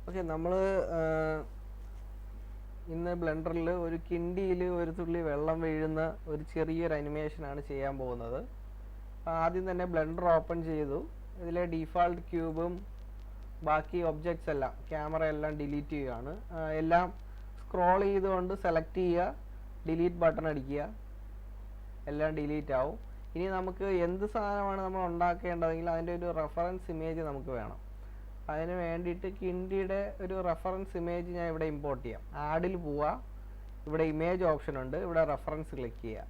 Okay, നമ്മൾ ഇന്ന് ബ്ലെൻഡറിൽ ഒരു കിണ്ടിയിൽ ഒരു തുള്ളി വെള്ളം വീഴുന്ന ഒരു ചെറിയൊരു അനിമേഷനാണ് ചെയ്യാൻ പോകുന്നത്. ആദ്യം തന്നെ ബ്ലെൻഡർ ഓപ്പൺ ചെയ്തു. ഇതിലെ ഡീഫാൾട്ട് ക്യൂബും ബാക്കി ഒബ്ജക്ട്സ് എല്ലാം ക്യാമറ എല്ലാം ഡിലീറ്റ് ചെയ്യുകയാണ്. എല്ലാം സ്ക്രോൾ ചെയ്തുകൊണ്ട് സെലക്ട് ചെയ്യുക, ഡിലീറ്റ് ബട്ടൺ അടിക്കുക, എല്ലാം ഡിലീറ്റ് ആവും. ഇനി നമുക്ക് എന്ത് സാധനമാണ് നമ്മൾ ഉണ്ടാക്കേണ്ടതെങ്കിൽ അതിൻ്റെ ഒരു റെഫറൻസ് ഇമേജ് നമുക്ക് വേണം. അതിന് വേണ്ടിയിട്ട് കിണ്ടിയുടെ ഒരു റെഫറൻസ് ഇമേജ് ഞാൻ ഇവിടെ ഇമ്പോർട്ട് ചെയ്യാം. ആഡിൽ പോവുക, ഇവിടെ ഇമേജ് ഓപ്ഷൻ ഉണ്ട്, ഇവിടെ റെഫറൻസ് ക്ലിക്ക് ചെയ്യുക.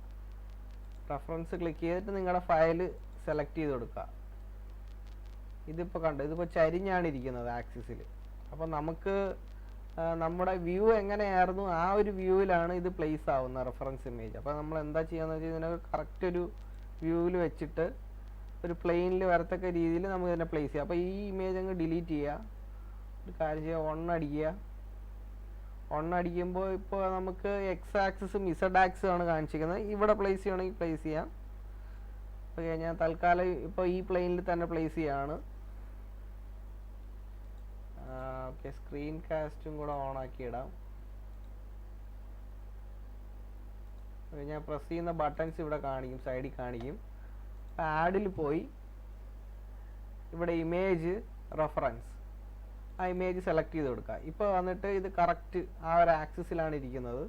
റെഫറൻസ് ക്ലിക്ക് ചെയ്തിട്ട് നിങ്ങളുടെ ഫയൽ സെലക്ട് ചെയ്ത് കൊടുക്കുക. ഇതിപ്പോൾ കണ്ടു, ഇതിപ്പോൾ ചരിഞ്ഞാണ് ഇരിക്കുന്നത് ആക്സിസിൽ. അപ്പോൾ നമുക്ക് നമ്മുടെ വ്യൂ എങ്ങനെയായിരുന്നു ആ ഒരു വ്യൂവിലാണ് ഇത് പ്ലേസ് ആവുന്ന റെഫറൻസ് ഇമേജ്. അപ്പോൾ നമ്മൾ എന്താ ചെയ്യാന്ന് വെച്ചാൽ ഇതിനൊക്കെ കറക്റ്റ് ഒരു വ്യൂവിൽ വെച്ചിട്ട് ഒരു പ്ലെയിനിൽ വരത്തക്ക രീതിയിൽ നമുക്ക് ഇതിനെ പ്ലേസ് ചെയ്യാം. അപ്പോൾ ഈ ഇമേജ് അങ്ങ് ഡിലീറ്റ് ചെയ്യുക. ഒരു കാര്യം ചെയ്യുക, അടിക്കുമ്പോൾ ഇപ്പോൾ നമുക്ക് എക്സ് ആക്സിസും ഇസഡ് ആക്സും ആണ് കാണിച്ചിരിക്കുന്നത്. ഇവിടെ പ്ലേസ് ചെയ്യണമെങ്കിൽ പ്ലേസ് ചെയ്യാം. ഓക്കെ, ഞാൻ തൽക്കാലം ഇപ്പോൾ ഈ പ്ലെയിനിൽ തന്നെ പ്ലേസ് ചെയ്യാണ്. ഓക്കെ, സ്ക്രീൻ കാസ്റ്റും കൂടെ ഓണാക്കി ഇടാം. ഞാൻ പ്രസ് ചെയ്യുന്ന ബട്ടൺസ് ഇവിടെ കാണിക്കും, സൈഡിൽ കാണിക്കും. ആഡിൽ പോയി ഇവിടെ ഇമേജ് റെഫറൻസ്, ആ ഇമേജ് സെലക്ട് ചെയ്ത് കൊടുക്കുക. ഇപ്പോൾ വന്നിട്ട് ഇത് കറക്റ്റ് ആ ഒരു ആക്സിസിലാണ് ഇരിക്കുന്നത്.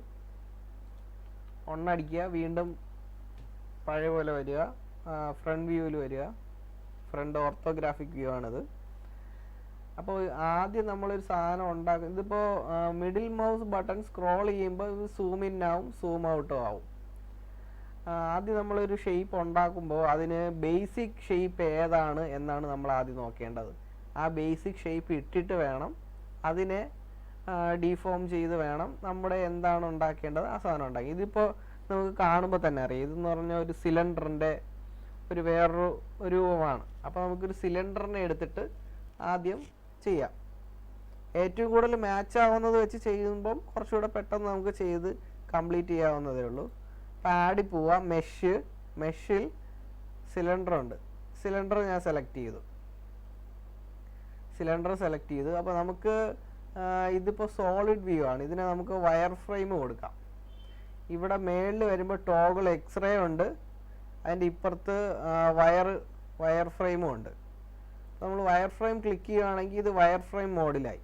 അടിക്കുക, വീണ്ടും പഴയ പോലെ വരിക, ഫ്രണ്ട് വ്യൂവിൽ വരിക. ഫ്രണ്ട് ഓർത്തോഗ്രാഫിക് വ്യൂ ആണിത്. അപ്പോൾ ആദ്യം നമ്മളൊരു സാധനം ഉണ്ടാക്കും. ഇതിപ്പോൾ മിഡിൽ മൗസ് ബട്ടൺ സ്ക്രോൾ ചെയ്യുമ്പോൾ ഇത് സൂം ഇൻ ആവും, സൂം ഔട്ടും ആവും. ആദ്യം നമ്മളൊരു ഷേപ്പ് ഉണ്ടാക്കുമ്പോൾ അതിന് ബേസിക് ഷേപ്പ് ഏതാണ് എന്നാണ് നമ്മൾ ആദ്യം നോക്കേണ്ടത്. ആ ബേസിക് ഷേപ്പ് ഇട്ടിട്ട് വേണം അതിനെ ഡീഫോം ചെയ്ത് വേണം നമ്മുടെ എന്താണ് ഉണ്ടാക്കേണ്ടത് ആ സാധനം ഉണ്ടാക്കി. ഇതിപ്പോൾ നമുക്ക് കാണുമ്പോൾ തന്നെ അറിയാം, ഇതെന്ന് പറഞ്ഞാൽ ഒരു സിലിണ്ടറിൻ്റെ ഒരു വേറൊരു രൂപമാണ്. അപ്പോൾ നമുക്കൊരു സിലിണ്ടറിനെ എടുത്തിട്ട് ആദ്യം ചെയ്യാം. ഏറ്റവും കൂടുതൽ മാച്ച് ആവുന്നത് വെച്ച് ചെയ്യുമ്പം കുറച്ചുകൂടെ പെട്ടെന്ന് നമുക്ക് ചെയ്ത് കംപ്ലീറ്റ് ചെയ്യാവുന്നതേ ഉള്ളൂ. അപ്പോൾ ആഡിൽ പോവുക, മെഷിൽ സിലിണ്ടർ ഉണ്ട്. സിലിണ്ടർ ഞാൻ സെലക്ട് ചെയ്തു. അപ്പോൾ നമുക്ക് ഇതിപ്പോൾ സോളിഡ് വ്യൂ ആണ്. ഇതിനെ നമുക്ക് വയർ ഫ്രെയിം കൊടുക്കാം. ഇവിടെ മേളിൽ വരുമ്പോൾ ടോഗിൾ എക്സ്റേ ഉണ്ട്, അതിൻ്റെ ഇപ്പുറത്ത് വയർ ഫ്രെയിമും ഉണ്ട്. നമ്മൾ വയർ ഫ്രെയിം ക്ലിക്ക് ചെയ്യുകയാണെങ്കിൽ ഇത് വയർ ഫ്രെയിം മോഡിലായി.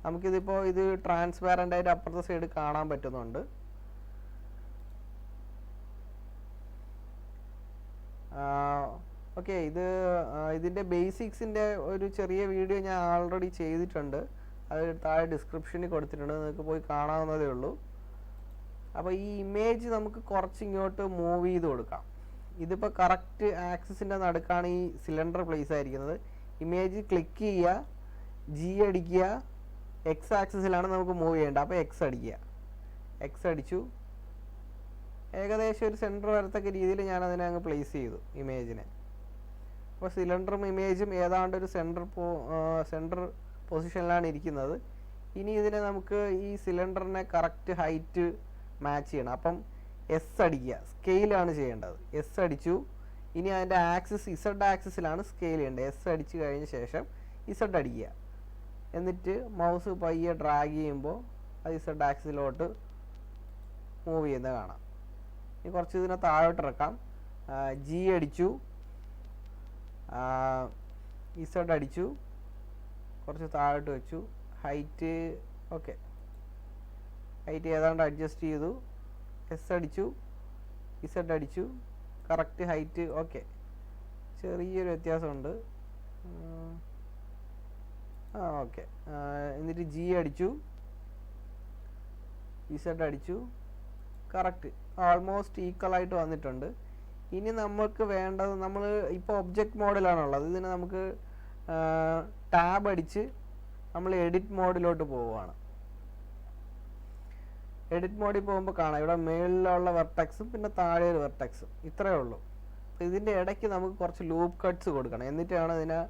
നമുക്കിതിപ്പോൾ ഇത് ട്രാൻസ്പാരൻ്റ് ആയിട്ട് അപ്പുറത്തെ സൈഡ് കാണാൻ പറ്റുന്നുണ്ട്. ഓക്കെ, ഇതിൻ്റെ ബേസിക്സിൻ്റെ ഒരു ചെറിയ വീഡിയോ ഞാൻ ആൾറെഡി ചെയ്തിട്ടുണ്ട്. അത് താഴെ ഡിസ്ക്രിപ്ഷനിൽ കൊടുത്തിട്ടുണ്ട്, നിങ്ങൾക്ക് പോയി കാണാവുന്നതേ ഉള്ളൂ. അപ്പോൾ ഈ ഇമേജ് നമുക്ക് കുറച്ച് ഇങ്ങോട്ട് മൂവ് ചെയ്ത് കൊടുക്കാം. ഇതിപ്പോൾ കറക്റ്റ് ആക്സിസിൻ്റെ നടുക്കാണ് ഈ സിലിണ്ടർ പ്ലേസ് ആയിരിക്കുന്നത്. ഇമേജ് ക്ലിക്ക് ചെയ്യുക, ജി അടിക്കുക, എക്സ് ആക്സിസിലാണ് നമുക്ക് മൂവ് ചെയ്യേണ്ടത്. അപ്പോൾ എക്സ് അടിച്ചു. ഏകദേശം ഒരു സെൻറ്റർ വരത്തക്ക രീതിയിൽ ഞാൻ അതിനെ അങ്ങ് പ്ലേസ് ചെയ്തു ഇമേജിനെ. അപ്പോൾ സിലിണ്ടറും ഇമേജും ഏതാണ്ട് ഒരു സെൻറ്റർ പൊസിഷനിലാണ് ഇരിക്കുന്നത്. ഇനി ഇതിനെ നമുക്ക് ഈ സിലിണ്ടറിനെ കറക്റ്റ് ഹൈറ്റ് മാച്ച് ചെയ്യണം. അപ്പം എസ് അടിക്കുക, സ്കെയിലാണ് ചെയ്യേണ്ടത്. എസ് അടിച്ചു. ഇനി അതിൻ്റെ ആക്സിസ് ഇസഡ് ആക്സിസിലാണ് സ്കെയിൽ ചെയ്യേണ്ടത്. എസ് അടിച്ചു കഴിഞ്ഞ ശേഷം ഇസഡ് അടിക്കുക. എന്നിട്ട് മൗസ് പയ്യെ ഡ്രാഗ് ചെയ്യുമ്പോൾ അത് ഇസഡ് ആക്സിസിലോട്ട് മൂവ് ചെയ്യുന്നത് കാണാം. ഇനി കുറച്ച് ഇതിനെ താഴോട്ട് ഇറക്കാം. ജി അടിച്ചു, ഇസഡ് അടിച്ചു, കുറച്ച് താഴോട്ട് വെച്ചു. ഹൈറ്റ് ഓക്കെ, ഹൈറ്റ് ഏതാണ്ട് അഡ്ജസ്റ്റ് ചെയ്തു. എസ് അടിച്ചു, ഇസഡ് അടിച്ചു, കറക്റ്റ് ഹൈറ്റ് ഓക്കെ. ചെറിയൊരു വ്യത്യാസമുണ്ട്. ഓക്കെ, എന്നിട്ട് ജി അടിച്ചു, ഇസഡ് അടിച്ചു, കറക്റ്റ് ഓൾമോസ്റ്റ് ഈക്വലായിട്ട് വന്നിട്ടുണ്ട്. ഇനി നമുക്ക് വേണ്ടത്, നമ്മൾ ഇപ്പോൾ ഒബ്ജക്റ്റ് മോഡിലാണുള്ളത്. ഇതിന് നമുക്ക് ടാബ് അടിച്ച് നമ്മൾ എഡിറ്റ് മോഡിലോട്ട് പോവുകയാണ്. എഡിറ്റ് മോഡിൽ പോകുമ്പോൾ കാണാം ഇവിടെ മേളിലുള്ള വെർട്ടെക്സും പിന്നെ താഴെ ഒരു വെർട്ടെക്സും, ഇത്രയേ ഉള്ളൂ. അപ്പോൾ ഇതിൻ്റെ ഇടയ്ക്ക് നമുക്ക് കുറച്ച് ലൂപ്പ് കട്ട്സ് കൊടുക്കണം, എന്നിട്ടാണ് ഇതിനെ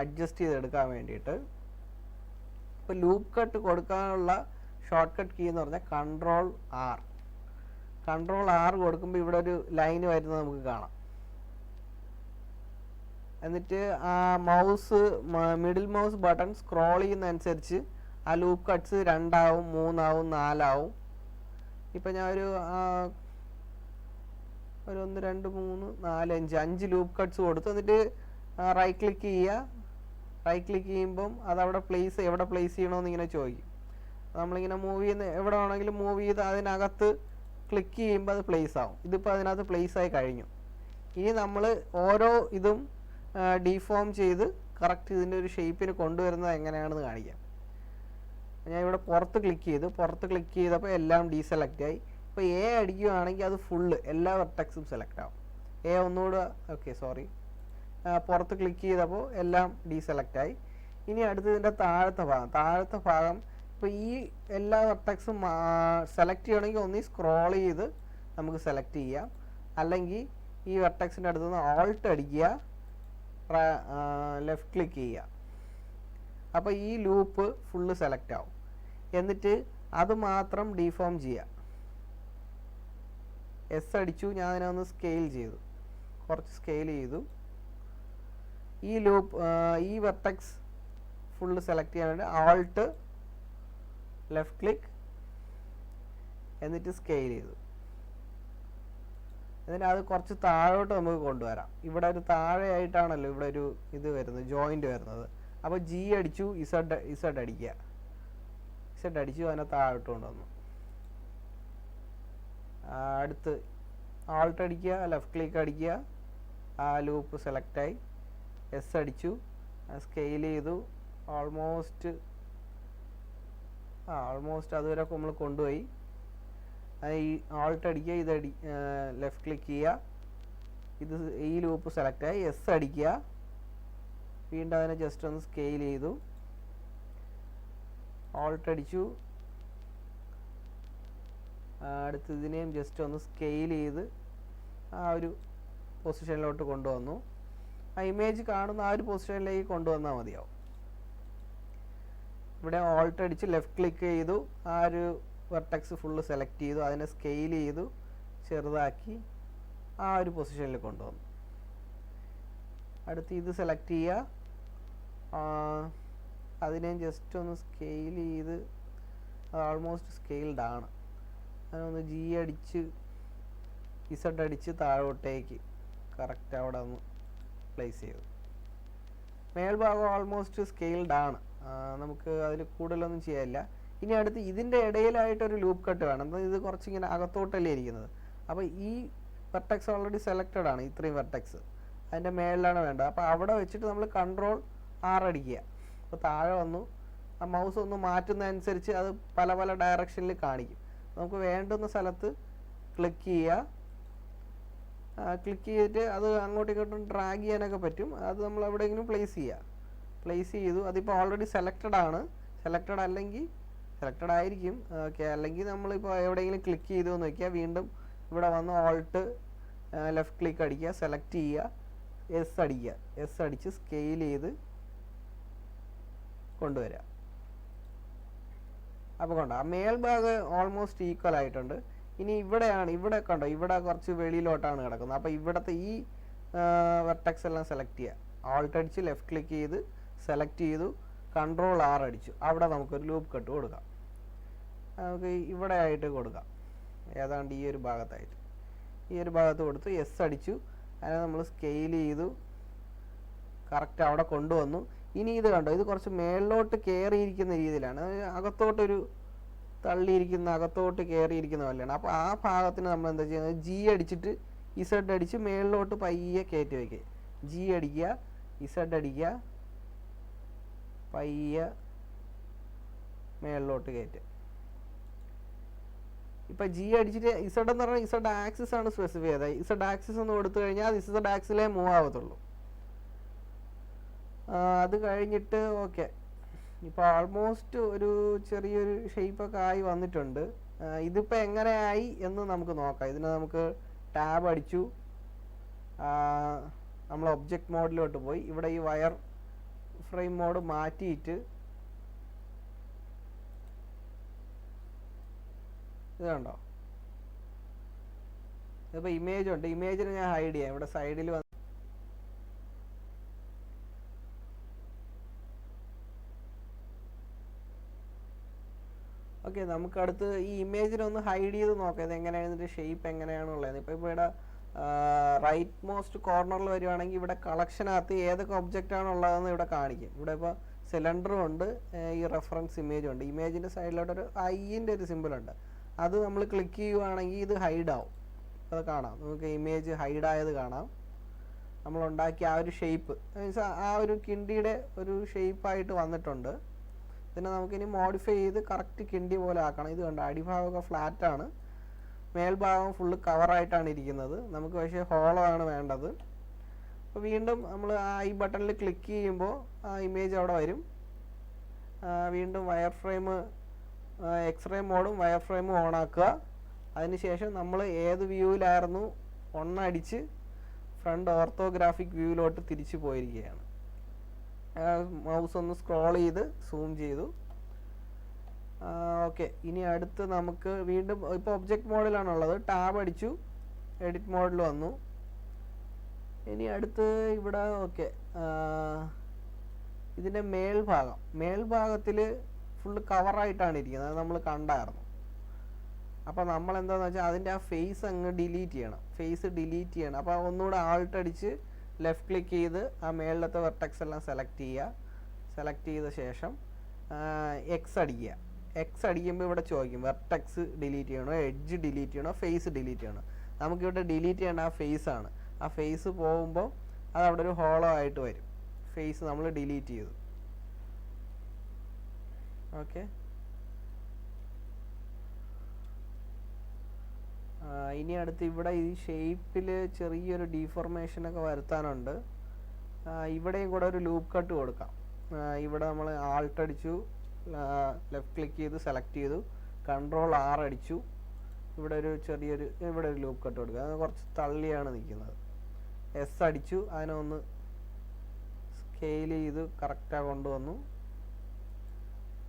അഡ്ജസ്റ്റ് ചെയ്തെടുക്കാൻ വേണ്ടിയിട്ട്. ഇപ്പോൾ ലൂപ്പ് കട്ട് കൊടുക്കാനുള്ള ഷോർട്ട് കട്ട് കീ എന്ന് പറഞ്ഞാൽ കൺട്രോൾ ആർ കൊടുക്കുമ്പോൾ ഇവിടെ ഒരു ലൈന് വരുന്നത് നമുക്ക് കാണാം. എന്നിട്ട് ആ mouse middle mouse button scroll ചെയ്യുന്നതനുസരിച്ച് ആ ലൂപ്പ് കട്ട്സ് 2 ആവും, 3 ആവും, 4 ആവും. ഇപ്പം ഞാൻ ഒരു 1 2 3 4 5 ലൂപ്പ് കട്ട്സ് കൊടുത്തു. എന്നിട്ട് റൈറ്റ് ക്ലിക്ക് ചെയ്യുക. റൈറ്റ് ക്ലിക്ക് ചെയ്യുമ്പം അതവിടെ എവിടെ പ്ലേസ് ചെയ്യണമെന്ന് ഇങ്ങനെ ചോദിക്കും. നമ്മളിങ്ങനെ മൂവ് ചെയ്യുന്ന എവിടെ വേണമെങ്കിലും മൂവ് ചെയ്ത് അതിനകത്ത് ക്ലിക്ക് ചെയ്യുമ്പോൾ അത് പ്ലേസ് ആവും. ഇതിപ്പോൾ അതിനകത്ത് പ്ലേസ് ആയി കഴിഞ്ഞു. ഇനി നമ്മൾ ഓരോ ഇതും ഡീഫോം ചെയ്ത് കറക്റ്റ് ഇതിൻ്റെ ഒരു ഷേപ്പിന് കൊണ്ടുവരുന്നത് എങ്ങനെയാണെന്ന് കാണിക്കാം. ഞാൻ ഇവിടെ പുറത്ത് ക്ലിക്ക് ചെയ്തപ്പോൾ എല്ലാം ഡീസെലക്റ്റ് ആയി. ഇപ്പോൾ എ അടിക്കുകയാണെങ്കിൽ അത് ഫുള്ള് എല്ലാ വെർട്ടെക്സും സെലക്ട് ആവും. എ ഒന്നുകൂടെ പുറത്ത് ക്ലിക്ക് ചെയ്തപ്പോൾ എല്ലാം ഡീസെലക്റ്റ് ആയി. ഇനി അടുത്ത് ഇതിൻ്റെ താഴത്തെ ഭാഗം ഇപ്പോൾ ഈ എല്ലാ വെർട്ടെക്സും സെലക്ട് ചെയ്യണമെങ്കിൽ ഒന്നീ സ്ക്രോൾ ചെയ്ത് നമുക്ക് സെലക്ട് ചെയ്യാം, അല്ലെങ്കിൽ ഈ വെർട്ടെക്സിൻ്റെ അടുത്ത് നിന്ന് ഓൾട്ട് അടിക്കുക, ലെഫ്റ്റ് ക്ലിക്ക് ചെയ്യുക. അപ്പോൾ ഈ ലൂപ്പ് ഫുള്ള് സെലക്ട് ആവും. എന്നിട്ട് അത് മാത്രം ഡീഫോം ചെയ്യുക. എസ് അടിച്ചു, ഞാൻ അതിനൊന്ന് കുറച്ച് സ്കെയിൽ ചെയ്തു. ഈ ലൂപ്പ് ഈ വെർട്ടെക്സ് ഫുള്ള് സെലക്ട് ചെയ്യാൻ വേണ്ടി ഓൾട്ട് ലെഫ്റ്റ് ക്ലിക്ക് എന്നിട്ട് സ്കെയിൽ ചെയ്തു. എന്നിട്ട് അത് കുറച്ച് താഴോട്ട് നമുക്ക് കൊണ്ടുവരാം. ഇവിടെ ഒരു താഴെയായിട്ടാണല്ലോ ഇവിടെ ഒരു ഇത് വരുന്നത്, ജോയിൻ്റ് വരുന്നത്. അപ്പോൾ ജി അടിച്ചു, ഇസഡ് അടിക്കുക. ഇസഡ് അടിച്ചു, അതിനെ താഴോട്ട് കൊണ്ടുവന്നു. അടുത്ത് ആൾട്ട് അടിക്കുക, ലെഫ്റ്റ് ക്ലിക്ക് അടിക്കുക, ആ ലൂപ്പ് സെലക്റ്റായി. എസ് അടിച്ചു, സ്കെയിൽ ചെയ്തു. ഓൾമോസ്റ്റ് അതുവരെ നമ്മൾ കൊണ്ടുപോയി. ഈ ആൾട്ട് അടിക്കുക, ലെഫ്റ്റ് ക്ലിക്ക് ചെയ്യുക, ഈ ലൂപ്പ് സെലക്റ്റായി. എസ് അടിക്കുക, വീണ്ടും അതിനെ ജസ്റ്റ് ഒന്ന് സ്കെയിൽ ചെയ്തു. ഓൾട്ട് അടിച്ചു, അടുത്ത് ഇതിനെയും ജസ്റ്റ് ഒന്ന് സ്കെയിൽ ചെയ്ത് ആ ഒരു പൊസിഷനിലോട്ട് കൊണ്ടുവന്നു. ആ ഇമേജ് കാണുന്ന ആ ഒരു പൊസിഷനിലേക്ക് കൊണ്ടുവന്നാൽ മതിയാവും. ഇവിടെ ഓൾട്ട് അടിച്ച് ലെഫ്റ്റ് ക്ലിക്ക് ചെയ്തു, ആ ഒരു വെർട്ടെക്സ് ഫുള്ള് സെലക്ട് ചെയ്തു, അതിനെ സ്കെയിൽ ചെയ്തു, ചെറുതാക്കി ആ ഒരു പൊസിഷനിൽ കൊണ്ടുവന്നു. അടുത്ത് ഇത് സെലക്ട് ചെയ്യുക, അതിനെ ജസ്റ്റ് ഒന്ന് സ്കെയിൽ ചെയ്ത്, അത് ഓൾമോസ്റ്റ് സ്കെയിൽഡ് ആണ്. അതിനൊന്ന് ജി അടിച്ച് ഇസഡ് അടിച്ച് താഴോട്ടേക്ക് കറക്റ്റ് അവിടെ ഒന്ന് പ്ലേസ് ചെയ്തു. മേൽഭാഗം ഓൾമോസ്റ്റ് സ്കെയിൽഡ് ആണ്, നമുക്ക് അതിൽ കൂടുതലൊന്നും ചെയ്യാനില്ല. ഇനി അടുത്ത് ഇതിൻ്റെ ഇടയിലായിട്ടൊരു ലൂപ്പ് കട്ട് വേണം. ഇത് കുറച്ചിങ്ങനെ അകത്തോട്ടല്ലേ ഇരിക്കുന്നത്. അപ്പോൾ ഈ വെർട്ടെക്സ് ഓൾറെഡി സെലക്റ്റഡ് ആണ്, ഇത്രയും വെർട്ടെക്സ് അതിൻ്റെ മേളിലാണ് വേണ്ടത്. അപ്പോൾ അവിടെ വെച്ചിട്ട് നമ്മൾ Ctrl R അടിക്കുക. അപ്പോൾ താഴെ വന്നു, ആ മൗസ് ഒന്ന് മാറ്റുന്നതനുസരിച്ച് അത് പല പല ഡയറക്ഷനിൽ കാണിക്കും. നമുക്ക് വേണ്ടുന്ന സ്ഥലത്ത് ക്ലിക്ക് ചെയ്യുക. ക്ലിക്ക് ചെയ്തിട്ട് അത് അങ്ങോട്ടും ഇങ്ങോട്ടും ഡ്രാഗ് ചെയ്യാനൊക്കെ പറ്റും. അത് നമ്മൾ എവിടെയെങ്കിലും പ്ലേസ് ചെയ്തു. അതിപ്പോൾ ഓൾറെഡി സെലക്റ്റഡ് ആണ്. സെലക്റ്റഡ് ആയിരിക്കും. ഓക്കെ, അല്ലെങ്കിൽ നമ്മളിപ്പോൾ എവിടെയെങ്കിലും ക്ലിക്ക് ചെയ്തു എന്ന് വയ്ക്കുക. വീണ്ടും ഇവിടെ വന്ന് ഓൾട്ട് ലെഫ്റ്റ് ക്ലിക്ക് അടിക്കുക, സെലക്ട് ചെയ്യുക, എസ് അടിച്ച് സ്കെയിൽ ചെയ്ത് കൊണ്ടുവരിക. അപ്പോൾ കണ്ടോ, ആ മേൽഭാഗം ഓൾമോസ്റ്റ് ഈക്വൽ ആയിട്ടുണ്ട്. ഇനി ഇവിടെ കണ്ടോ, ഇവിടെ കുറച്ച് വെളിയിലോട്ടാണ് കിടക്കുന്നത്. അപ്പോൾ ഇവിടുത്തെ ഈ വെർട്ടെക്സ് എല്ലാം സെലക്ട് ചെയ്യുക. ഓൾട്ട് അടിച്ച് ലെഫ്റ്റ് ക്ലിക്ക് ചെയ്ത് സെലക്ട് ചെയ്തു, Ctrl R അടിച്ചു. അവിടെ നമുക്കൊരു ലൂപ്പ് കട്ട് കൊടുക്കാം. നമുക്ക് ഇവിടെ ആയിട്ട് കൊടുക്കാം, ഏതാണ്ട് ഈ ഒരു ഭാഗത്ത് കൊടുത്ത് എസ് അടിച്ചു. അതിനെ നമ്മൾ സ്കെയിൽ ചെയ്തു, കറക്റ്റ് അവിടെ കൊണ്ടുവന്നു. ഇനി ഇത് കണ്ടോ, ഇത് കുറച്ച് മേളിലോട്ട് കയറിയിരിക്കുന്ന രീതിയിലാണ്, അകത്തോട്ട് കയറിയിരിക്കുന്ന പോലെയാണ്. അപ്പോൾ ആ ഭാഗത്തിന് നമ്മൾ എന്താ ചെയ്യുന്നത്, ജി അടിച്ചിട്ട് ഇസഡ് അടിച്ച് മേളിലോട്ട് പയ്യെ കയറ്റി വയ്ക്കുക. ജി അടിക്കുക, ഇസഡ് അടിക്കുക, പയ്യെ മേളിലോട്ട് കയറ്റുക. ഇപ്പം ജി അടിച്ചിട്ട് ഇസഡ് എന്ന് പറഞ്ഞാൽ ഇസഡ് ആക്സിസ് ആണ് സ്പെസിഫൈ ചെയ്തത്. ഇസഡ് ആക്സിസ് ഒന്ന് കൊടുത്തു കഴിഞ്ഞാൽ അത് ഇസഡ് ആക്സിലേ മൂവ് ആവത്തുള്ളൂ. അത് കഴിഞ്ഞിട്ട് ഓക്കെ, ഇപ്പോൾ ഓൾമോസ്റ്റ് ഒരു ചെറിയൊരു ഷേപ്പൊക്കെ ആയി വന്നിട്ടുണ്ട്. ഇതിപ്പോൾ എങ്ങനെയായി എന്ന് നമുക്ക് നോക്കാം. ഇതിന് നമുക്ക് ടാബ് അടിച്ചു, നമ്മൾ ഒബ്ജക്റ്റ് മോഡിലോട്ട് പോയി. ഇവിടെ ഈ വയർ ഫ്രെയിം മോഡ് മാറ്റിയിട്ട് ഇത് കണ്ടോ, ഇതിപ്പോൾ ഇമേജ് ഉണ്ട്. ഇമേജിനെ ഞാൻ ഹൈഡ് ചെയ്യാം. ഇവിടെ സൈഡിൽ ഓക്കെ, നമുക്ക് അടുത്ത് ഈ ഇമേജിനെ ഒന്ന് ഹൈഡ് ചെയ്ത് നോക്കാം ഇത് എങ്ങനെയാണ്, ഇതിൻ്റെ ഷേപ്പ് എങ്ങനെയാണുള്ളത്. ഇപ്പോൾ ഇവിടെ റൈറ്റ് മോസ്റ്റ് കോർണറിൽ വരുവാണെങ്കിൽ ഇവിടെ കളക്ഷനകത്ത് ഏതൊക്കെ ഒബ്ജക്റ്റ് ആണുള്ളതെന്ന് ഇവിടെ കാണിക്കും. ഇവിടെ ഇപ്പോൾ സിലിണ്ടറും ഉണ്ട്, ഈ റെഫറൻസ് ഇമേജും ഉണ്ട്. ഇമേജിൻ്റെ സൈഡിലോട്ടൊരു ഐൻ്റെ ഒരു സിമ്പിളുണ്ട്, അത് നമ്മൾ ക്ലിക്ക് ചെയ്യുവാണെങ്കിൽ ഇത് ഹൈഡ് ആവും. അത് കാണാം, നമുക്ക് ഇമേജ് ഹൈഡായത് കാണാം. നമ്മളുണ്ടാക്കിയ ആ ഒരു ഷേപ്പ് മീൻസ് ആ ഒരു കിണ്ടിയുടെ ഒരു ഷേപ്പായിട്ട് വന്നിട്ടുണ്ട്. ഇതിനെ നമുക്കിനി മോഡിഫൈ ചെയ്ത് കറക്റ്റ് കിണ്ടി പോലെ ആക്കണം. ഇത് കണ്ട അടിഭാഗമൊക്കെ ഫ്ലാറ്റാണ്, മേൽഭാഗം ഫുള്ള് കവറായിട്ടാണ് ഇരിക്കുന്നത്. നമുക്ക് പക്ഷേ ഹോളോ ആണ് വേണ്ടത്. അപ്പോൾ വീണ്ടും നമ്മൾ ഈ ബട്ടണിൽ ക്ലിക്ക് ചെയ്യുമ്പോൾ ആ ഇമേജ് അവിടെ വരും. വീണ്ടും വയർ ഫ്രെയിം എക്സ്റേ മോഡും വയർ ഫ്രെയിമും ഓൺ ആക്കുക. അതിനുശേഷം നമ്മൾ ഏത് വ്യൂവിലായിരുന്നു ഒന്നടിച്ച് ഫ്രണ്ട് ഓർത്തോഗ്രാഫിക് വ്യൂവിലോട്ട് തിരിച്ചു പോയിരിക്കുകയാണ്. മൗസ് ഒന്ന് സ്ക്രോൾ ചെയ്ത് സൂം ചെയ്തു. ഓക്കെ, ഇനി അടുത്ത് നമുക്ക് വീണ്ടും ഇപ്പോൾ ഒബ്ജക്റ്റ് മോഡിലാണുള്ളത്, ടാബ് അടിച്ചു, എഡിറ്റ് മോഡിൽ വന്നു. ഇനി അടുത്ത് ഇവിടെ ഓക്കെ ഇതിൻ്റെ മേൽഭാഗത്തിൽ ഫുള്ള് കവറായിട്ടാണ് ഇരിക്കുന്നത്, അത് നമ്മൾ കണ്ടായിരുന്നു. അപ്പോൾ നമ്മൾ എന്താണെന്ന് വെച്ചാൽ അതിൻ്റെ ആ ഫേസ് അങ്ങ് ഡിലീറ്റ് ചെയ്യണം. അപ്പോൾ ഒന്നുകൂടെ ആൾട്ട് അടിച്ച് ലെഫ്റ്റ് ക്ലിക്ക് ചെയ്ത് ആ മേളിലത്തെ വെർട്ടെക്സ് എല്ലാം സെലക്ട് ചെയ്ത ശേഷം എക്സ് അടിക്കുമ്പോൾ ഇവിടെ ചോദിക്കും വെർട്ടെക്സ് ഡിലീറ്റ് ചെയ്യണോ, എഡ്ജ് ഡിലീറ്റ് ചെയ്യണോ, ഫേസ് ഡിലീറ്റ് ചെയ്യണോ. നമുക്കിവിടെ ഡിലീറ്റ് ചെയ്യേണ്ട ആ ഫേസ് ആണ്. ആ ഫേസ് പോകുമ്പോൾ അത് അവിടെ ഒരു ഹോളോ ആയിട്ട് വരും. ഫേസ് നമ്മൾ ഡിലീറ്റ് ചെയ്തു. ഓക്കെ, ഇനി അടുത്ത് ഇവിടെ ഈ ഷേപ്പിൽ ചെറിയൊരു ഡീഫോർമേഷനൊക്കെ വരുത്താനുണ്ട്. ഇവിടെയും കൂടെ ഒരു ലൂപ്പ് കട്ട് കൊടുക്കാം. ഇവിടെ നമ്മൾ ആൾട്ട് അടിച്ചു, ലെഫ്റ്റ് ക്ലിക്ക് ചെയ്ത് സെലക്ട് ചെയ്തു, കൺട്രോൾ ആർ അടിച്ചു, ഇവിടെ ഒരു ലൂപ്പ് കട്ട് കൊടുക്കുക. അത് കുറച്ച് തള്ളിയാണ് നിൽക്കുന്നത്. എസ് അടിച്ചു, അതിനെ ഒന്ന് സ്കെയിൽ ചെയ്ത് കറക്റ്റാണ് കൊണ്ടുവന്നു.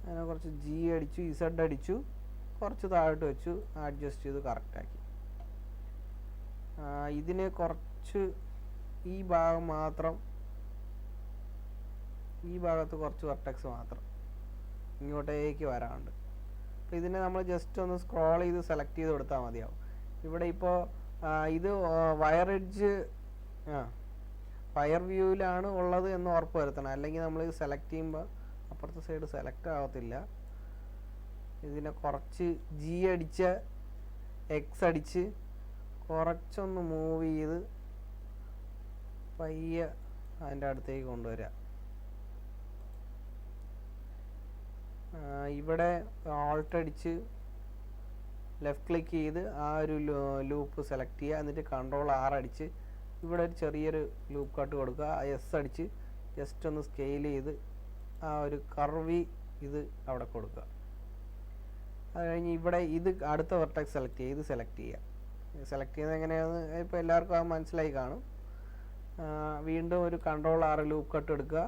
അതിനെ കുറച്ച് ജി അടിച്ചു, ഇസഡ് അടിച്ചു, കുറച്ച് താഴോട്ട് വെച്ചു, അഡ്ജസ്റ്റ് ചെയ്ത് കറക്റ്റാക്കി. ഇതിനെ കുറച്ച് ഈ ഭാഗത്ത് കുറച്ച് വെർട്ടെക്സ് മാത്രം ഇങ്ങോട്ടേക്ക് വരാനുണ്ട്. അപ്പോൾ ഇതിനെ നമ്മൾ ജസ്റ്റ് ഒന്ന് സ്ക്രോൾ ചെയ്ത് സെലക്ട് ചെയ്ത് കൊടുത്താൽ മതിയാവും. ഇവിടെ ഇപ്പോൾ ഇത് വയർ വ്യൂവിലാണ് ഉള്ളത് എന്ന് ഉറപ്പ് വരുത്തണം, അല്ലെങ്കിൽ നമ്മൾ ഇത് സെലക്ട് ചെയ്യുമ്പോൾ അപ്പുറത്തെ സൈഡ് സെലക്ട് ആവത്തില്ല. ഇതിനെ കുറച്ച് ജി അടിച്ച് എക്സ് അടിച്ച് കുറച്ചൊന്ന് മൂവ് ചെയ്ത് പയ്യെ അതിൻ്റെ അടുത്തേക്ക് കൊണ്ടുവരിക. ഇവിടെ ആൾട്ട് അടിച്ച് ലെഫ്റ്റ് ക്ലിക്ക് ചെയ്ത് ആ ഒരു ലൂപ്പ് സെലക്ട് ചെയ്യുക, എന്നിട്ട് കൺട്രോൾ ആർ അടിച്ച് ഇവിടെ ഒരു ചെറിയൊരു ലൂപ്പ് കട്ട് കൊടുക്കുക. എസ് അടിച്ച് ജസ്റ്റ് ഒന്ന് സ്കെയിൽ ചെയ്ത് ആ ഒരു കർവി ഇത് അവിടെ കൊടുക്കുക. അത് കഴിഞ്ഞ് ഇവിടെ ഇത് അടുത്ത വെർട്ടെക്സ് സെലക്ട് ചെയ്യുക. സെലക്ട് ചെയ്യുന്നത് എങ്ങനെയാണെന്ന് ഇപ്പോൾ എല്ലാവർക്കും അത് മനസ്സിലായി കാണും. വീണ്ടും ഒരു കൺട്രോൾ ആർ ലൂപ്പ് കട്ട് എടുക്കുക,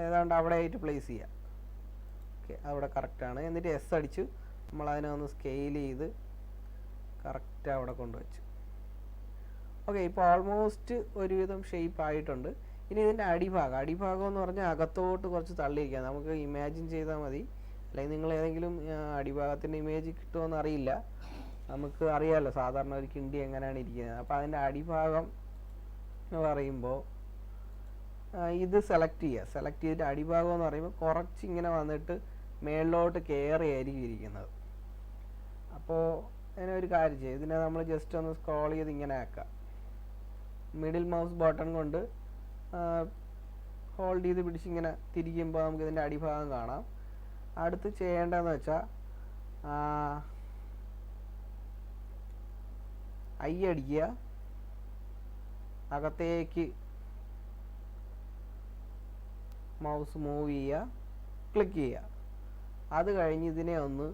ഏതാണ്ട് അവിടെ ആയിട്ട് പ്ലേസ് ചെയ്യുക. ഓക്കെ, അവിടെ കറക്റ്റാണ്. എന്നിട്ട് എസ് അടിച്ചു നമ്മളതിനെ ഒന്ന് സ്കെയിൽ ചെയ്ത് കറക്റ്റ് അവിടെ കൊണ്ടുവച്ചു. ഓക്കെ, ഇപ്പോൾ ഓൾമോസ്റ്റ് ഒരുവിധം ഷേപ്പ് ആയിട്ടുണ്ട്. ഇനി ഇതിൻ്റെ അടിഭാഗം എന്ന് പറഞ്ഞാൽ അകത്തോട്ട് കുറച്ച് തള്ളിയിരിക്കുക. നമുക്ക് ഇമാജിൻ ചെയ്താൽ മതി, അല്ലെങ്കിൽ നിങ്ങൾ ഏതെങ്കിലും അടിഭാഗത്തിൻ്റെ ഇമേജ് കിട്ടുമോയെന്ന് അറിയില്ല. നമുക്ക് അറിയാമല്ലോ സാധാരണ ഒരു കിണ്ടി എങ്ങനെയാണ് ഇരിക്കുന്നത്. അപ്പോൾ അതിൻ്റെ അടിഭാഗം എന്ന് പറയുമ്പോൾ ഇത് സെലക്ട് ചെയ്തിട്ട് അടിഭാഗം എന്ന് പറയുമ്പോൾ കുറച്ച് ഇങ്ങനെ വന്നിട്ട് മേളിലോട്ട് കയറിയായിരിക്കും ഇരിക്കുന്നത്. അപ്പോൾ അതിനെ ഒരു കാര്യം ചെയ്യും, ഇതിനെ നമ്മൾ ജസ്റ്റ് ഒന്ന് സ്ക്രോൾ ചെയ്ത് ഇങ്ങനെ ആക്കാം. മിഡിൽ മൗസ് ബട്ടൺ കൊണ്ട് ഹോൾഡ് ചെയ്ത് പിടിച്ച് ഇങ്ങനെ തിരിക്കുമ്പോൾ നമുക്ക് ഇതിൻ്റെ അടിഭാഗം കാണാം. അടുത്ത് ചെയ്യേണ്ടതെന്ന് വെച്ചാൽ ഐ അടിക്കുക, അകത്തേക്ക് മൗസ് മൂവ് ചെയ്യുക, ക്ലിക്ക് ചെയ്യുക. അത് കഴിഞ്ഞ് ഇതിനെ ഒന്ന്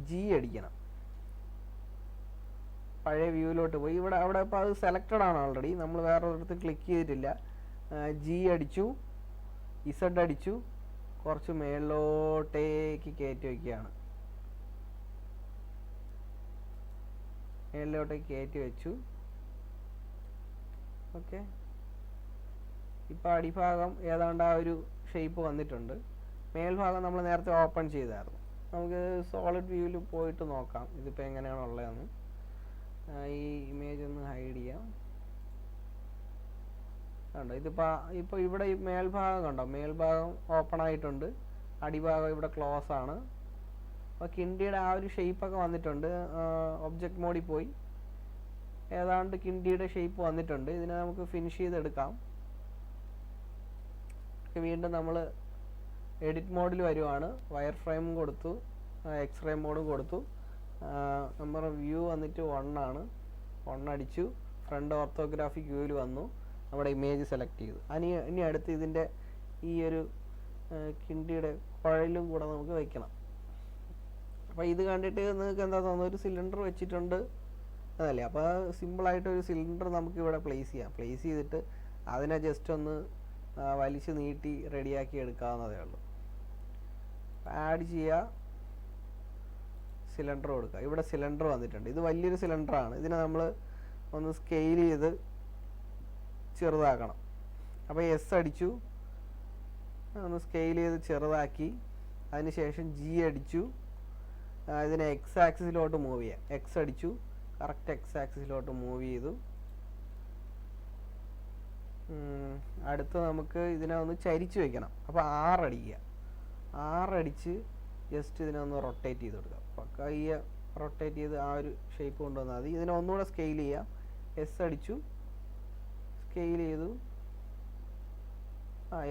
ജി അടിക്കണം, പഴയ വ്യൂവിലോട്ട് പോയി. അവിടെ ഇപ്പോൾ അത് സെലക്റ്റഡ് ആണ് ഓൾറെഡി, നമ്മൾ വേറെ ഒരിടത്ത് ക്ലിക്ക് ചെയ്തിട്ടില്ല. ജി അടിച്ചു, ഇസഡ് അടിച്ചു, കുറച്ച് മേളിലോട്ടേക്ക് കയറ്റി വയ്ക്കുകയാണ്. മേളിലോട്ടേക്ക് കയറ്റി വെച്ചു. ഓക്കെ, ഇപ്പോൾ അടിഭാഗം ഏതാണ്ട് ആ ഒരു ഷേപ്പ് വന്നിട്ടുണ്ട്. മേൽഭാഗം നമ്മൾ നേരത്തെ ഓപ്പൺ ചെയ്തായിരുന്നു. നമുക്ക് സോളിഡ് വ്യൂവിൽ പോയിട്ട് നോക്കാം ഇതിപ്പോൾ എങ്ങനെയാണ് ഉള്ളതെന്ന്. ഈ ഇമേജ് ഒന്ന് ഹൈഡ് ചെയ്യാം. കണ്ടോ, ഇപ്പോൾ ഇവിടെ ഈ മേൽഭാഗം കണ്ടോ, മേൽഭാഗം ഓപ്പൺ ആയിട്ടുണ്ട്, അടിഭാഗം ഇവിടെ ക്ലോസ് ആണ്. അപ്പോൾ കിണ്ടിയുടെ ആ ഒരു ഷേപ്പൊക്കെ വന്നിട്ടുണ്ട്. ഒബ്ജക്റ്റ് മോഡിൽ പോയി ഏതാണ്ട് കിണ്ടിയുടെ ഷേപ്പ് വന്നിട്ടുണ്ട്. ഇതിനെ നമുക്ക് ഫിനിഷ് ചെയ്തെടുക്കാം. വീണ്ടും നമ്മൾ എഡിറ്റ് മോഡിൽ വരുവാണ്. വയർ ഫ്രെയിം കൊടുത്തു, എക്സ്റേ മോഡും കൊടുത്തു. നമ്മുടെ വ്യൂ വന്നിട്ട് 1 ആണ്. 1 അടിച്ചു. ഫ്രണ്ട് ഓർത്തോഗ്രാഫിക് വ്യൂവിൽ വന്നു. നമ്മുടെ ഇമേജ് സെലക്ട് ചെയ്തു. ഇനി അടുത്ത് ഇതിൻ്റെ ഈ ഒരു കിണ്ടിയുടെ കുഴലും കൂടെ നമുക്ക് വയ്ക്കണം. അപ്പോൾ ഇത് കണ്ടിട്ട് നിങ്ങൾക്ക് എന്താ തോന്നുന്നത്, ഒരു സിലിണ്ടർ വെച്ചിട്ടുണ്ട് അതല്ലേ. അപ്പോൾ സിമ്പിളായിട്ടൊരു സിലിണ്ടർ നമുക്ക് ഇവിടെ പ്ലേസ് ചെയ്യാം. പ്ലേസ് ചെയ്തിട്ട് അതിനെ ജസ്റ്റ് ഒന്ന് വലിച്ച് നീട്ടി റെഡിയാക്കി എടുക്കാവുന്നതേ ഉള്ളൂ. ആഡ് ചെയ്യുക, സിലിണ്ടർ കൊടുക്കുക. ഇവിടെ സിലിണ്ടർ വന്നിട്ടുണ്ട്. ഇത് വലിയൊരു സിലിണ്ടറാണ്. ഇതിനെ നമ്മൾ ഒന്ന് സ്കെയിൽ ചെയ്ത് ചെറുതാക്കണം. അപ്പോൾ എസ് അടിച്ചു, ഒന്ന് സ്കെയിൽ ചെയ്ത് ചെറുതാക്കി. അതിനുശേഷം ജി അടിച്ചു, ഇതിനെ എക്സ് ആക്സിസിലോട്ട് മൂവ് ചെയ്യാം. എക്സ് അടിച്ചു, കറക്റ്റ് എക്സ് ആക്സിസിലോട്ട് മൂവ് ചെയ്തു. അടുത്ത് നമുക്ക് ഇതിനെ ഒന്ന് ചരിച്ച് വെക്കണം. അപ്പോൾ 6 അടിക്കുക. 6 അടിച്ച് ജസ്റ്റ് ഇതിനെ ഒന്ന് റൊട്ടേറ്റ് ചെയ്ത് കൊടുക്കുക. അപ്പോൾ കയ്യെ റൊട്ടേറ്റ് ചെയ്ത് ആ ഒരു ഷേപ്പ് കൊണ്ടുവന്നാൽ മതി. ഇതിനെ ഒന്നുകൂടെ സ്കെയിൽ ചെയ്യാം. എസ് അടിച്ചു, സ്കെയിൽ ചെയ്തു.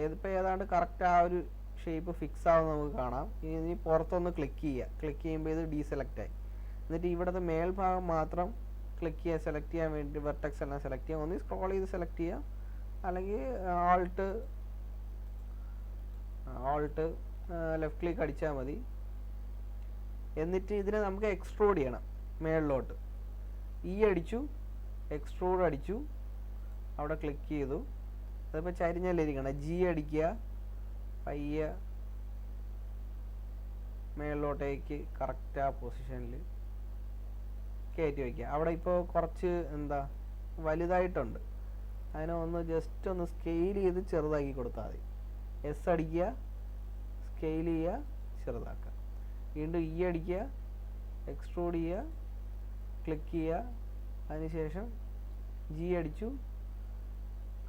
ഇതിപ്പോൾ ഏതാണ്ട് കറക്റ്റ് ആ ഒരു ഷേപ്പ് ഫിക്സ് ആവുന്ന നമുക്ക് കാണാം. ഇനി പുറത്തൊന്ന് ക്ലിക്ക് ചെയ്യുക. ക്ലിക്ക് ചെയ്യുമ്പോൾ ഇത് ഡീസെലക്റ്റ് ആയി. എന്നിട്ട് ഇവിടുത്തെ മേൽഭാഗം മാത്രം ക്ലിക്ക് ചെയ്യുക. സെലക്ട് ചെയ്യാൻ വേണ്ടി വെർട്ടെക്സ് എല്ലാം സെലക്ട് ചെയ്യാം. ഒന്ന് സ്ക്രോൾ ചെയ്ത് സെലക്ട് ചെയ്യാം, അല്ലെങ്കിൽ ആൾട്ട് ലെഫ്റ്റ് ക്ലിക്ക് അടിച്ചാൽ മതി. എന്നിട്ട് ഇതിനെ നമുക്ക് എക്സ്ട്രൂഡ് ചെയ്യണം മേളിലോട്ട്. ഇ അടിച്ചു, എക്സ്ട്രൂഡ് അടിച്ചു, അവിടെ ക്ലിക്ക് ചെയ്തു. അതിപ്പോൾ ചരിഞ്ഞല്ലേ ഇരിക്കണം. ജി അടിക്കുക, പയ്യെ മേളിലോട്ടേക്ക് കറക്റ്റ് ആ പൊസിഷനിൽ കയറ്റി വയ്ക്കുക. അവിടെ ഇപ്പോൾ കുറച്ച് വലുതായിട്ടുണ്ട്. അതിനെ ഒന്ന് ജസ്റ്റ് ഒന്ന് സ്കെയിൽ ചെയ്ത് ചെറുതാക്കി കൊടുത്താൽ മതി. എസ് അടിക്കുക, സ്കെയിൽ ചെയ്യുക, ചെറുതാക്കുക. വീണ്ടും ഇ അടിക്കുക, എക്സ്ട്രൂഡ് ചെയ്യുക, ക്ലിക്ക് ചെയ്യുക. അതിനുശേഷം ജി അടിച്ചു,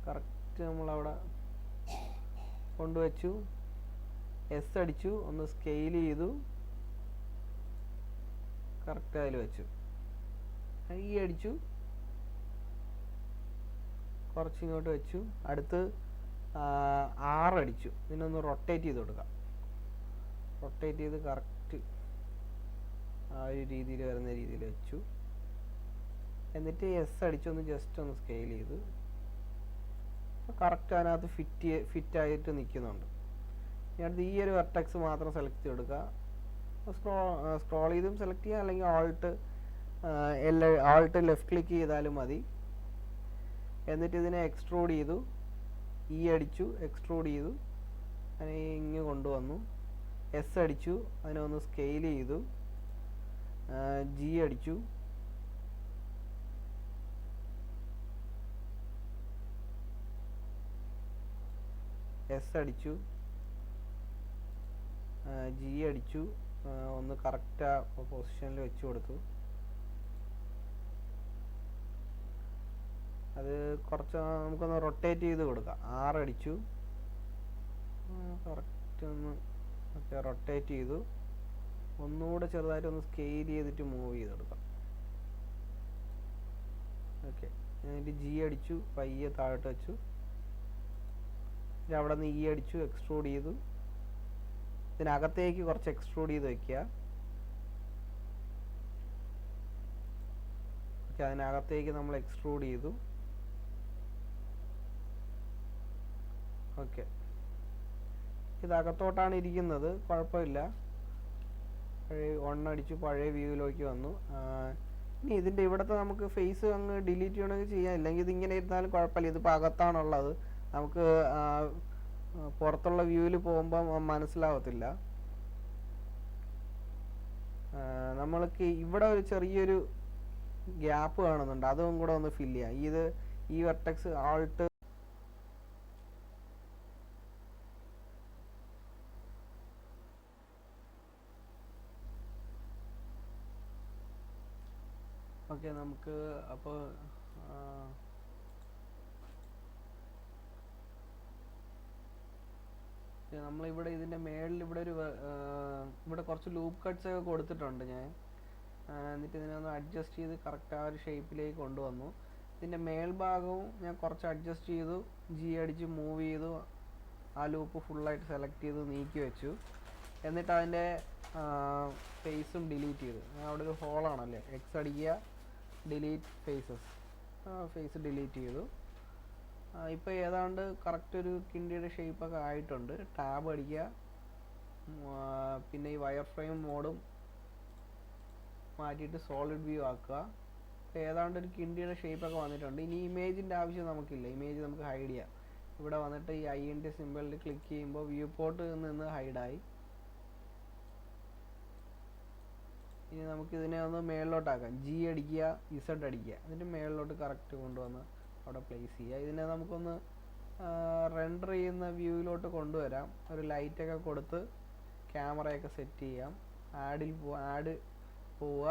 കറക്റ്റ് നമ്മളവിടെ കൊണ്ടുവച്ചു. എസ് അടിച്ചു, ഒന്ന് സ്കെയിൽ ചെയ്തു, കറക്റ്റ് അതിൽ വെച്ചു. ഇ അടിച്ചു, കുറച്ചിങ്ങോട്ട് വെച്ചു. അടുത്ത് 6 അടിച്ചു. ഇതിനൊന്ന് റൊട്ടേറ്റ് ചെയ്ത് കൊടുക്കാം. റൊട്ടേറ്റ് ചെയ്ത് കറക്റ്റ് ആ ഒരു രീതിയിൽ വരുന്ന രീതിയിൽ വെച്ചു. എന്നിട്ട് എസ് അടിച്ചൊന്ന് ജസ്റ്റ് ഒന്ന് സ്കെയിൽ ചെയ്തു. കറക്റ്റ് അതിനകത്ത് ഫിറ്റായിട്ട് നിൽക്കുന്നുണ്ട്. ഇനി അടുത്ത് ഈ ഒരു വെർട്ടെക്സ് മാത്രം സെലക്ട് ചെയ്ത് കൊടുക്കുക. സ്ക്രോൾ ചെയ്തും സെലക്ട് ചെയ്യുക, അല്ലെങ്കിൽ ആൾട്ട് ലെഫ്റ്റ് ക്ലിക്ക് ചെയ്താലും മതി. എന്നിട്ട് ഇതിനെ എക്സ്ട്രൂഡ് ചെയ്തു. ഇ അടിച്ചു, എക്സ്ട്രൂഡ് ചെയ്തു, അതിനെ ഇങ്ങ് കൊണ്ടുവന്നു. എസ് അടിച്ചു, അതിനെ ഒന്ന് സ്കെയിൽ ചെയ്തു. ജി അടിച്ചു, എസ് അടിച്ചു, ജി അടിച്ചു, ഒന്ന് കറക്റ്റ് ആ പൊസിഷനിൽ വെച്ച് കൊടുത്തു. അത് കുറച്ച് നമുക്കൊന്ന് റൊട്ടേറ്റ് ചെയ്ത് കൊടുക്കാം. 6 അടിച്ചു, കറക്റ്റ് ഒന്ന് റൊട്ടേറ്റ് ചെയ്തു. ഒന്നുകൂടെ ചെറുതായിട്ട് ഒന്ന് സ്കെയിൽ ചെയ്തിട്ട് മൂവ് ചെയ്ത് കൊടുക്കാം. ഓക്കെ, എന്നിട്ട് ജി അടിച്ചു, പയ്യെ താഴോട്ട് വെച്ചു. അവിടെ നിന്ന് ഇ അടിച്ചു, എക്സ്ട്രൂഡ് ചെയ്തു. ഇതിനകത്തേക്ക് കുറച്ച് എക്സ്ട്രൂഡ് ചെയ്ത് വെക്കുക. ഓക്കെ, അതിനകത്തേക്ക് നമ്മൾ എക്സ്ട്രൂഡ് ചെയ്തു. ഓക്കെ, ഇതകത്തോട്ടാണ് ഇരിക്കുന്നത്, കുഴപ്പമില്ല. പഴയ 1 അടിച്ചു, പഴയ വ്യൂവിലേക്ക് വന്നു. ഇനി ഇതിൻ്റെ ഇവിടുത്തെ നമുക്ക് ഫേസ് അങ്ങ് ഡിലീറ്റ് ചെയ്യണമെങ്കിൽ ചെയ്യാം, ഇല്ലെങ്കിൽ ഇതിങ്ങനെ ഇരുന്നാലും കുഴപ്പമില്ല. ഇതിപ്പോൾ അകത്താണുള്ളത്, നമുക്ക് പുറത്തുള്ള വ്യൂവിൽ പോകുമ്പോൾ മനസ്സിലാവത്തില്ല. നമ്മൾക്ക് ഇവിടെ ഒരു ചെറിയൊരു ഗ്യാപ്പ് കാണുന്നുണ്ട്, അതും കൂടെ ഒന്ന് ഫില്ല് ചെയ്യാം. ഈ വെർട്ടെക്സ് ആൾട്ട് ഓക്കെ, നമുക്ക് അപ്പോൾ നമ്മളിവിടെ ഇതിൻ്റെ മേളിൽ ഇവിടെ കുറച്ച് ലൂപ്പ് കട്ട്സ് ഒക്കെ കൊടുത്തിട്ടുണ്ട് ഞാൻ. എന്നിട്ട് ഇതിനെ ഒന്ന് അഡ്ജസ്റ്റ് ചെയ്ത് കറക്റ്റ് ആ ഒരു ഷേപ്പിലേക്ക് കൊണ്ടുവന്നു. ഇതിൻ്റെ മേൽഭാഗവും ഞാൻ കുറച്ച് അഡ്ജസ്റ്റ് ചെയ്തു, ജി അടിച്ച് മൂവ് ചെയ്തു, ആ ലൂപ്പ് ഫുള്ളായിട്ട് സെലക്ട് ചെയ്ത് നീക്കി വെച്ചു. എന്നിട്ട് അതിൻ്റെ ഫേസും ഡിലീറ്റ് ചെയ്തു. അവിടെ ഒരു ഹോളാണല്ലേ, എക്സ് അടിക്കുക, ഡിലീറ്റ് ഫേസസ്, ഫേസ് ഡിലീറ്റ് ചെയ്തു. ഇപ്പോൾ ഏതാണ്ട് കറക്റ്റ് ഒരു കിണ്ടിയുടെ ഷേപ്പൊക്കെ ആയിട്ടുണ്ട്. ടാബ് അടിക്കുക, പിന്നെ ഈ വയർ ഫ്രെയിം മോഡും മാറ്റിയിട്ട് സോളിഡ് വ്യൂ ആക്കുക. ഏതാണ്ട് ഒരു കിണ്ടിയുടെ ഷേപ്പൊക്കെ വന്നിട്ടുണ്ട്. ഇനി ഇമേജിൻ്റെ ആവശ്യം നമുക്കില്ല, ഇമേജ് നമുക്ക് ഹൈഡ് ചെയ്യാം. ഇവിടെ വന്നിട്ട് ഈ INT സിമ്പിളിൽ ക്ലിക്ക് ചെയ്യുമ്പോൾ വ്യൂ പോർട്ട് നിന്ന് ഹൈഡായി. ഇനി നമുക്കിതിനെ ഒന്ന് മേളിലോട്ടാക്കാം. ജി അടിക്കുക, ഇസഡ് അടിക്കുക, എന്നിട്ട് മേളിലോട്ട് കറക്റ്റ് കൊണ്ടുവന്ന് അവിടെ പ്ലേസ് ചെയ്യുക. ഇതിനെ നമുക്കൊന്ന് റെൻഡർ ചെയ്യുന്ന വ്യൂവിലോട്ട് കൊണ്ടുവരാം. ഒരു ലൈറ്റൊക്കെ കൊടുത്ത് ക്യാമറയൊക്കെ സെറ്റ് ചെയ്യാം. ആഡ് പോവുക.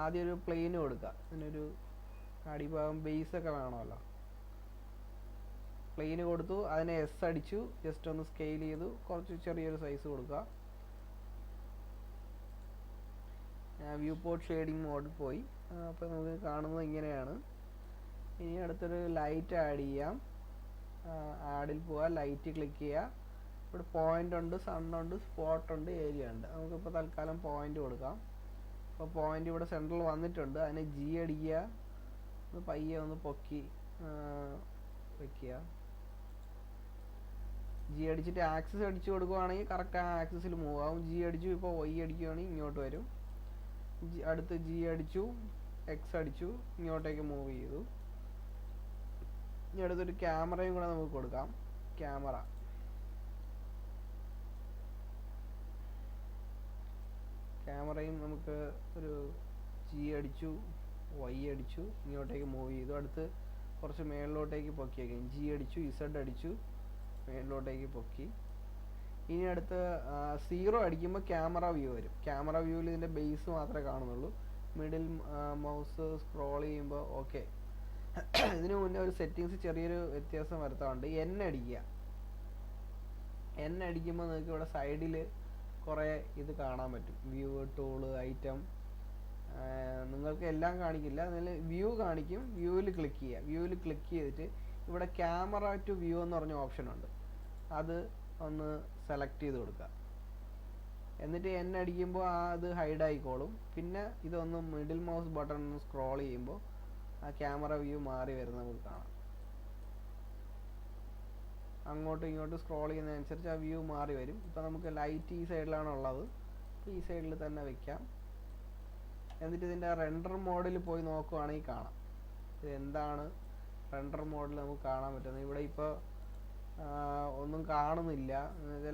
ആദ്യം ഒരു പ്ലെയിന് കൊടുക്കുക. അതിനൊരു അടിഭാഗം ബേസൊക്കെ വേണമല്ലോ. പ്ലെയിന് കൊടുത്തു, അതിനെ എസ് അടിച്ചു, ജസ്റ്റ് ഒന്ന് സ്കെയിൽ ചെയ്തു, കുറച്ച് ചെറിയൊരു സൈസ് കൊടുക്കുക. വ്യൂ പോർട്ട് ഷെയ്ഡിങ് മോഡിൽ പോയി. അപ്പോൾ നമുക്ക് കാണുന്നത് ഇങ്ങനെയാണ്. ഇനി അടുത്തൊരു ലൈറ്റ് ആഡ് ചെയ്യാം. ആഡിൽ പോവുക, ലൈറ്റ് ക്ലിക്ക് ചെയ്യുക. ഇവിടെ പോയിന്റ് ഉണ്ട്, സണ്ണുണ്ട്, സ്പോട്ട് ഉണ്ട്, ഏരിയ ഉണ്ട്. നമുക്കിപ്പോൾ തൽക്കാലം പോയിന്റ് കൊടുക്കാം. അപ്പോൾ പോയിന്റ് ഇവിടെ സെൻട്രൽ വന്നിട്ടുണ്ട്. അതിനെ ജി അടിക്കുക, ഒന്ന് പയ്യെ ഒന്ന് പൊക്കി വയ്ക്കുക. ജി അടിച്ചിട്ട് ആക്സിസ് അടിച്ചു കൊടുക്കുകയാണെങ്കിൽ കറക്റ്റ് ആ ആക്സിസിൽ മൂവ് ആവും. ജി അടിച്ചു, ഇപ്പോൾ വൈ അടിക്കുകയാണെങ്കിൽ ഇങ്ങോട്ട് വരും. അടുത്ത് ജി അടിച്ചു, എക്സ് അടിച്ചു, ഇങ്ങോട്ടേക്ക് മൂവ് ചെയ്തു. ഇനി അടുത്തൊരു ക്യാമറയും കൂടെ നമുക്ക് കൊടുക്കാം. ക്യാമറയും നമുക്ക് ഒരു ജി അടിച്ചു, വൈ അടിച്ചു, ഇങ്ങോട്ടേക്ക് മൂവ് ചെയ്തു. അടുത്ത് കുറച്ച് മേളിലോട്ടേക്ക് പൊക്കിയേക്കാം. ജി അടിച്ചു, ഇസഡ് അടിച്ചു, മേളിലോട്ടേക്ക് പൊക്കി. ഇനി അടുത്ത് 0 അടിക്കുമ്പോൾ ക്യാമറ വ്യൂ വരും. ക്യാമറ വ്യൂവിൽ ഇതിൻ്റെ ബേസ് മാത്രമേ കാണുന്നുള്ളൂ. മിഡിൽ മൗസ് സ്ക്രോൾ ചെയ്യുമ്പോൾ ഓക്കെ. ഇതിനു മുന്നേ ഒരു സെറ്റിങ്സ് ചെറിയൊരു വ്യത്യാസം വരുത്താറുണ്ട്. എൻ അടിക്കുമ്പോൾ നിങ്ങൾക്ക് ഇവിടെ സൈഡിൽ കുറേ ഇത് കാണാൻ പറ്റും. വ്യൂ, ടൂള്, ഐറ്റം, നിങ്ങൾക്ക് എല്ലാം കാണിക്കില്ല. അതിൽ വ്യൂ കാണിക്കും. വ്യൂവിൽ ക്ലിക്ക് ചെയ്യുക. വ്യൂവിൽ ക്ലിക്ക് ചെയ്തിട്ട് ഇവിടെ ക്യാമറ ടു വ്യൂ എന്ന് പറഞ്ഞ ഓപ്ഷൻ ഉണ്ട്. അത് ഒന്ന് സെലക്ട് ചെയ്ത് കൊടുക്കുക. എന്നിട്ട് എൻ അടിക്കുമ്പോൾ അത് ഹൈഡ് ആയിക്കോളും. പിന്നെ ഇതൊന്ന് മിഡിൽ മൗസ് ബട്ടൺ ഒന്ന് സ്ക്രോൾ ചെയ്യുമ്പോൾ ആ ക്യാമറ വ്യൂ മാറി വരുന്നത് നമുക്ക് കാണാം. അങ്ങോട്ടും ഇങ്ങോട്ടും സ്ക്രോൾ ചെയ്യുന്നതനുസരിച്ച് ആ വ്യൂ മാറി വരും. ഇപ്പം നമുക്ക് ലൈറ്റ് ഈ സൈഡിലാണ് ഉള്ളത്, ഈ സൈഡിൽ തന്നെ വെക്കാം. എന്നിട്ട് ഇതിൻ്റെ റെൻഡർ മോഡിൽ പോയി നോക്കുവാണെങ്കിൽ കാണാം ഇത് എന്താണ് റെൻഡർ മോഡിൽ നമുക്ക് കാണാൻ പറ്റുന്നത്. ഇവിടെ ഇപ്പോൾ ഒന്നും കാണുന്നില്ല,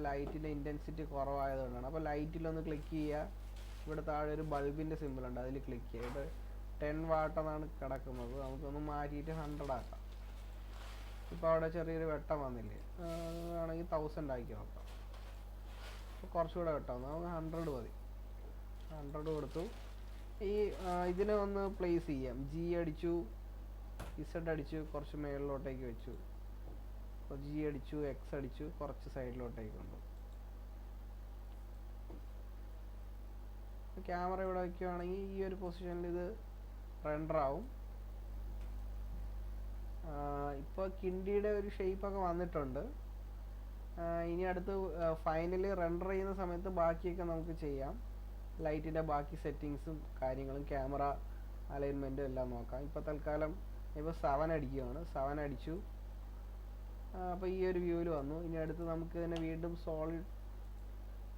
ലൈറ്റിൻ്റെ ഇൻറ്റൻസിറ്റി കുറവായതുകൊണ്ടാണ്. അപ്പോൾ ലൈറ്റിലൊന്ന് ക്ലിക്ക് ചെയ്യുക. ഇവിടെ താഴെ ഒരു ബൾബിൻ്റെ സിമ്പിൾ ഉണ്ട്, അതിൽ ക്ലിക്ക് ചെയ്യുക. ഇവിടെ 10 വാട്ട് എന്നാണ് കിടക്കുന്നത്. നമുക്കൊന്ന് മാറ്റിയിട്ട് 100 ആക്കാം. ഇപ്പോൾ അവിടെ ചെറിയൊരു വെട്ടം വന്നില്ലേ, ആണെങ്കിൽ 1000 ആക്കി നോക്കാം. അപ്പോൾ കുറച്ചുകൂടെ വെട്ടം വന്നു, നമുക്ക് 100 മതി. 100 കൊടുത്തു. ഇതിനെ ഒന്ന് പ്ലേസ് ചെയ്യാം. ജി അടിച്ചു, ഇസഡ് അടിച്ചു, കുറച്ച് മേളിലോട്ടേക്ക് വെച്ചു. അപ്പോൾ ജി അടിച്ചു, എക്സ് അടിച്ചു, കുറച്ച് സൈഡിലോട്ടേക്ക് കൊണ്ടു. ക്യാമറ ഇവിടെ വയ്ക്കുകയാണെങ്കിൽ ഈ ഒരു പൊസിഷനിൽ ഇത് റെൻഡർ ആവും. ഇപ്പോൾ കിണ്ടിയുടെ ഒരു ഷേപ്പൊക്കെ വന്നിട്ടുണ്ട്. ഇനി അടുത്ത് ഫൈനലി റെൻഡർ ചെയ്യുന്ന സമയത്ത് ബാക്കിയൊക്കെ നമുക്ക് ചെയ്യാം. ലൈറ്റിൻ്റെ ബാക്കി സെറ്റിങ്സും കാര്യങ്ങളും ക്യാമറ അലൈൻമെൻറ്റും എല്ലാം നോക്കാം. ഇപ്പോൾ തൽക്കാലം ഇപ്പോൾ 7 അടിക്കുകയാണ്. 7 അടിച്ചു. അപ്പോൾ ഈ ഒരു വ്യൂവിൽ വന്നു. ഇനി അടുത്ത് നമുക്ക് തന്നെ വീണ്ടും സോളിഡ്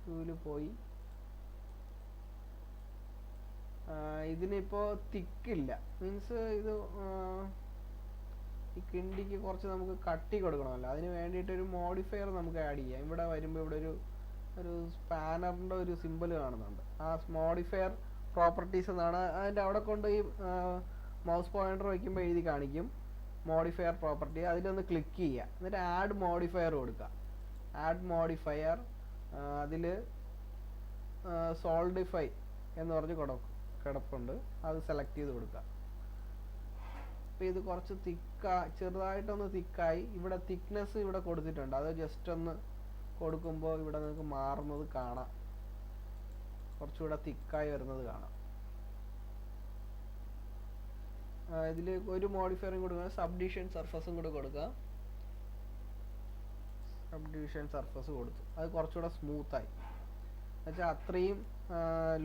വ്യൂവിൽ പോയി. ഇതിനിപ്പോൾ തിക്കില്ല, മീൻസ് ഇത് ഈ കിണ്ടിക്ക് കുറച്ച് നമുക്ക് കട്ടി കൊടുക്കണമല്ലോ. അതിന് വേണ്ടിയിട്ടൊരു മോഡിഫയർ നമുക്ക് ആഡ് ചെയ്യാം. ഇവിടെ വരുമ്പോൾ ഇവിടെ ഒരു സ്പാനറിൻ്റെ ഒരു സിമ്പിൾ കാണുന്നുണ്ട്. ആ മോഡിഫയർ പ്രോപ്പർട്ടീസ് എന്നാണ്. അതിൻ്റെ അവിടെ കൊണ്ട് ഈ മൗസ് പോയിൻ്റർ വയ്ക്കുമ്പോൾ എഴുതി കാണിക്കും മോഡിഫയർ പ്രോപ്പർട്ടി. അതിലൊന്ന് ക്ലിക്ക് ചെയ്യുക. എന്നിട്ട് ആഡ് മോഡിഫയർ കൊടുക്കുക. ആഡ് മോഡിഫയർ അതിൽ സോൾഡിഫൈ എന്ന് പറഞ്ഞ് കിടപ്പുണ്ട്, അത് സെലക്ട് ചെയ്ത് കൊടുക്കുക. അപ്പോൾ ഇത് കുറച്ച് ചെറുതായിട്ടൊന്ന് തിക്കായി. ഇവിടെ തിക്നെസ് ഇവിടെ കൊടുത്തിട്ടുണ്ട്, അത് ജസ്റ്റ് ഒന്ന് കൊടുക്കുമ്പോൾ ഇവിടെ നിങ്ങൾക്ക് മാറുന്നത് കാണാം, കുറച്ചുകൂടെ തിക്കായി വരുന്നത് കാണാം. ഇതിൽ ഒരു മോഡിഫയറും കൊടുക്കുക, സബ്ഡിവിഷൻ സർഫസും കൂടെ കൊടുക്കുക. സബ്ഡിവിഷൻ സർഫസ് കൊടുത്തു, അത് കുറച്ചുകൂടെ സ്മൂത്തായി. എന്നുവെച്ചാൽ അത്രയും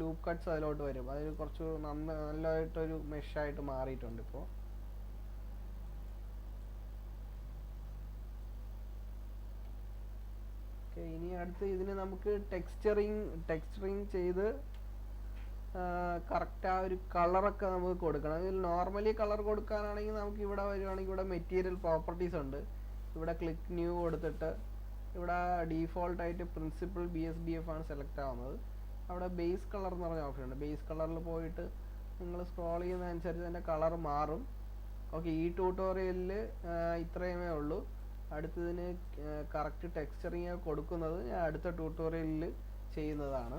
ലൂപ്പ് കട്ട്സ് അതിലോട്ട് വരും, അതിന് കുറച്ച് നല്ലതായിട്ടൊരു മെഷായിട്ട് മാറിയിട്ടുണ്ട് ഇപ്പോൾ. ഇനി അടുത്ത് ഇതിന് നമുക്ക് ടെക്സ്ചറിങ് ചെയ്ത് കറക്റ്റ് ആ ഒരു കളറൊക്കെ നമുക്ക് കൊടുക്കണം. ഇതിൽ നോർമലി കളർ കൊടുക്കാനാണെങ്കിൽ നമുക്ക് ഇവിടെ വരുവാണെങ്കിൽ ഇവിടെ മെറ്റീരിയൽ പ്രോപ്പർട്ടീസ് ഉണ്ട്. ഇവിടെ ക്ലിക്ക് ന്യൂ കൊടുത്തിട്ട് ഇവിടെ ഡീഫോൾട്ടായിട്ട് പ്രിൻസിപ്പൽ BSDF ആണ് സെലക്ട് ആവുന്നത്. അവിടെ ബേസ് കളർ എന്ന് പറഞ്ഞ ഓപ്ഷൻ ഉണ്ട്. ബേസ് കളറിൽ പോയിട്ട് നിങ്ങൾ സ്ക്രോൾ ചെയ്യുന്നതനുസരിച്ച് അതിൻ്റെ കളർ മാറും. ഓക്കെ, ഈ ട്യൂട്ടോറിയലിൽ ഇത്രയുമേ ഉള്ളൂ. അടുത്തതിന് കറക്റ്റ് ടെക്സ്ചറിങ് കൊടുക്കുന്നത് ഞാൻ അടുത്ത ട്യൂട്ടോറിയലിൽ ചെയ്യുന്നതാണ്.